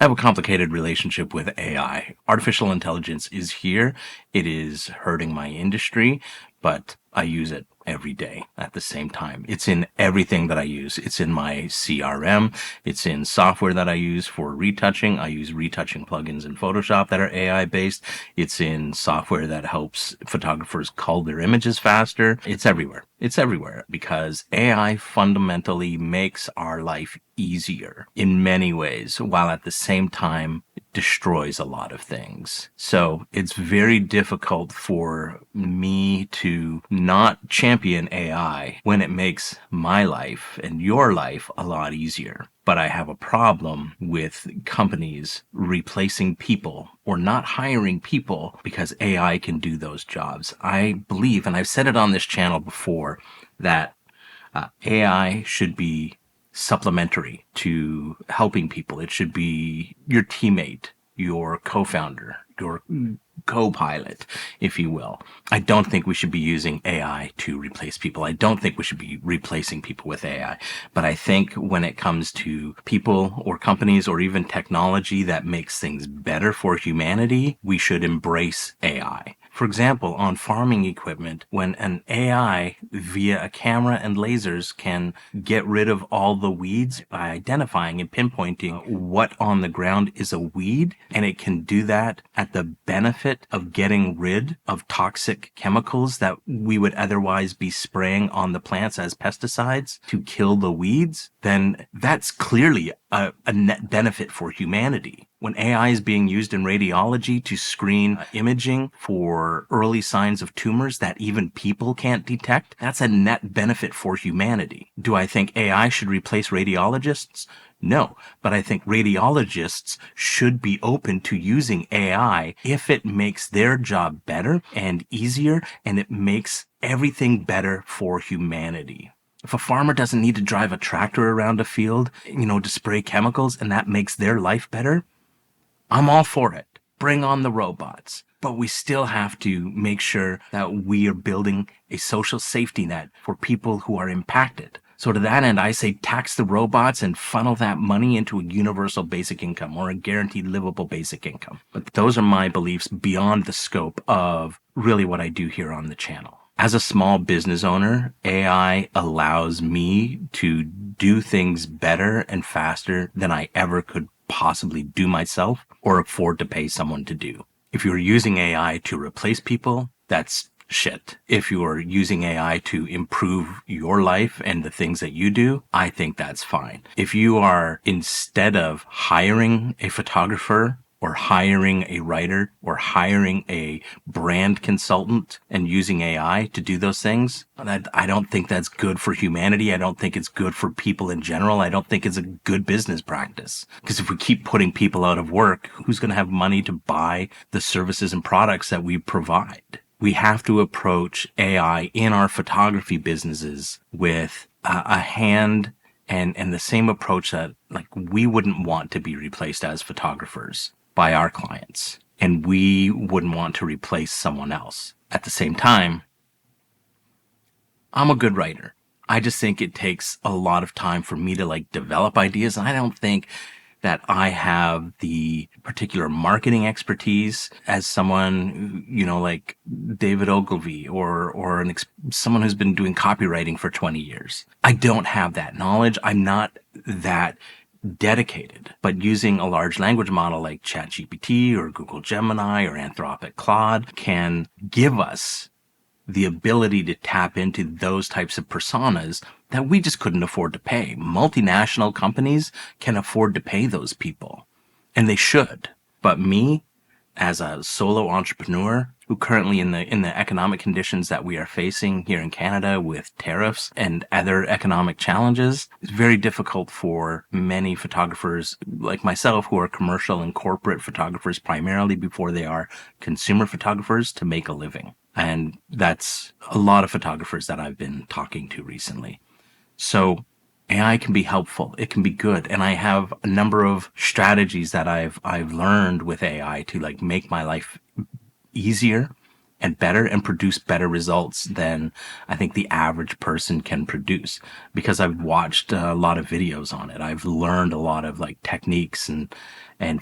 I have a complicated relationship with AI. Artificial intelligence is here. It is hurting my industry, but I use it every day at the same time. It's in everything that I use. It's in my CRM. It's in software that I use for retouching. I use retouching plugins in Photoshop that are AI based. It's in software that helps photographers cull their images faster. It's everywhere. It's everywhere because AI fundamentally makes our life easier in many ways, while at the same time destroys a lot of things. So it's very difficult for me to not champion AI when it makes my life and your life a lot easier. But I have a problem with companies replacing people or not hiring people because AI can do those jobs. I believe, and I've said it on this channel before, that AI should be supplementary to helping people. It should be your teammate, your co-founder, your co-pilot, if you will. I don't think we should be using AI to replace people. I don't think we should be replacing people with AI. But I think when it comes to people or companies or even technology that makes things better for humanity, we should embrace AI. For example, on farming equipment, when an AI via a camera and lasers can get rid of all the weeds by identifying and pinpointing what on the ground is a weed, and it can do that at the benefit of getting rid of toxic chemicals that we would otherwise be spraying on the plants as pesticides to kill the weeds, then that's clearly a net benefit for humanity. When AI is being used in radiology to screen imaging for early signs of tumors that even people can't detect, that's a net benefit for humanity. Do I think AI should replace radiologists? No, but I think radiologists should be open to using AI if it makes their job better and easier, and it makes everything better for humanity. If a farmer doesn't need to drive a tractor around a field, to spray chemicals, and that makes their life better, I'm all for it. Bring on the robots. But we still have to make sure that we are building a social safety net for people who are impacted. So to that end, I say tax the robots and funnel that money into a universal basic income or a guaranteed livable basic income. But those are my beliefs beyond the scope of really what I do here on the channel. As a small business owner, AI allows me to do things better and faster than I ever could possibly do myself or afford to pay someone to do. If you're using AI to replace people, that's shit. If you are using AI to improve your life and the things that you do, I think that's fine. If you are, instead of hiring a photographer or hiring a writer or hiring a brand consultant and using AI to do those things, I don't think that's good for humanity. I don't think it's good for people in general. I don't think it's a good business practice. Because if we keep putting people out of work, who's going to have money to buy the services and products that we provide? We have to approach AI in our photography businesses with a hand and the same approach that, like, we wouldn't want to be replaced as photographers by our clients, and we wouldn't want to replace someone else. At the same time, I'm a good writer. I just think it takes a lot of time for me to develop ideas, and I don't think that I have the particular marketing expertise as someone, like David Ogilvy or someone who's been doing copywriting for 20 years. I don't have that knowledge. I'm not that dedicated, but using a large language model like ChatGPT or Google Gemini or Anthropic Claude can give us the ability to tap into those types of personas that we just couldn't afford to pay. Multinational companies can afford to pay those people, and they should. But me, as a solo entrepreneur who currently in the economic conditions that we are facing here in Canada with tariffs and other economic challenges, it's very difficult for many photographers like myself who are commercial and corporate photographers primarily before they are consumer photographers to make a living. And that's a lot of photographers that I've been talking to recently. So AI can be helpful. It can be good. And I have a number of strategies that I've learned with AI to make my life easier and better and produce better results than I think the average person can produce, because I've watched a lot of videos on it. I've learned a lot of like techniques and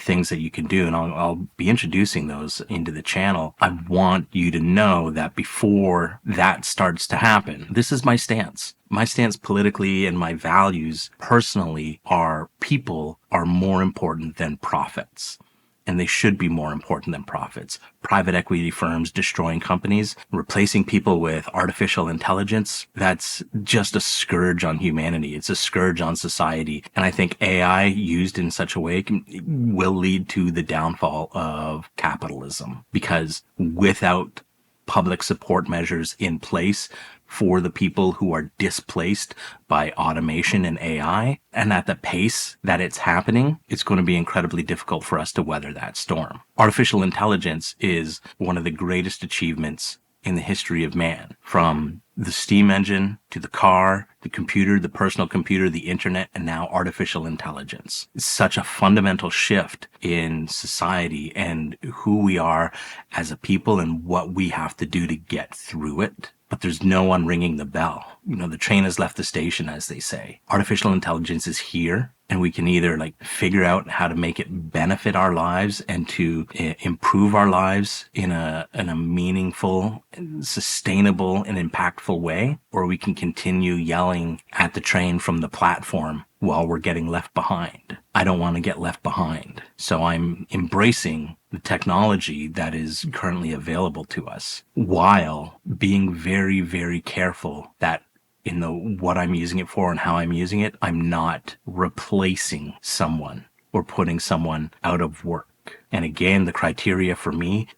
things that you can do, and I'll be introducing those into the channel. I want you to know that before that starts to happen, this is my stance. My stance politically and my values personally are people are more important than profits. And they should be more important than profits. Private equity firms destroying companies, replacing people with artificial intelligence, that's just a scourge on humanity. It's a scourge on society. And I think AI used in such a way will lead to the downfall of capitalism, because without public support measures in place for the people who are displaced by automation and AI, and at the pace that it's happening, it's going to be incredibly difficult for us to weather that storm. Artificial intelligence is one of the greatest achievements in the history of man, from the steam engine to the car, the computer, the personal computer, the internet, and now artificial intelligence. It's such a fundamental shift in society and who we are as a people and what we have to do to get through it. But there's no one ringing the bell. The train has left the station, as they say. Artificial intelligence is here, and we can either figure out how to make it benefit our lives and to improve our lives in a meaningful, sustainable, and impactful way, or we can continue yelling at the train from the platform while we're getting left behind. I don't want to get left behind. So I'm embracing the technology that is currently available to us, while being very, very careful that in what I'm using it for and how I'm using it, I'm not replacing someone or putting someone out of work. And again, the criteria for me,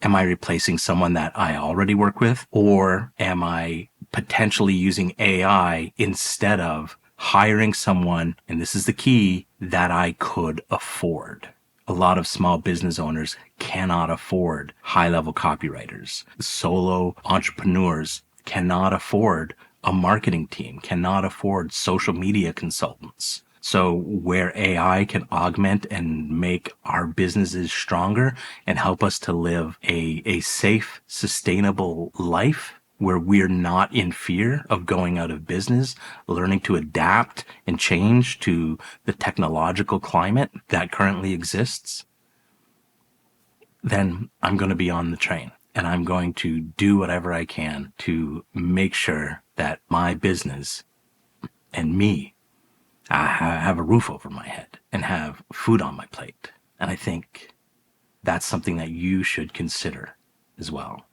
am I replacing someone that I already work with, or am I potentially using AI instead of hiring someone, and this is the key, that I could afford? A lot of small business owners cannot afford high-level copywriters. Solo entrepreneurs cannot afford a marketing team, cannot afford social media consultants. So where AI can augment and make our businesses stronger and help us to live a safe, sustainable life, where we're not in fear of going out of business, learning to adapt and change to the technological climate that currently exists, then I'm going to be on the train, and I'm going to do whatever I can to make sure that my business and me, I have a roof over my head and have food on my plate. And I think that's something that you should consider as well.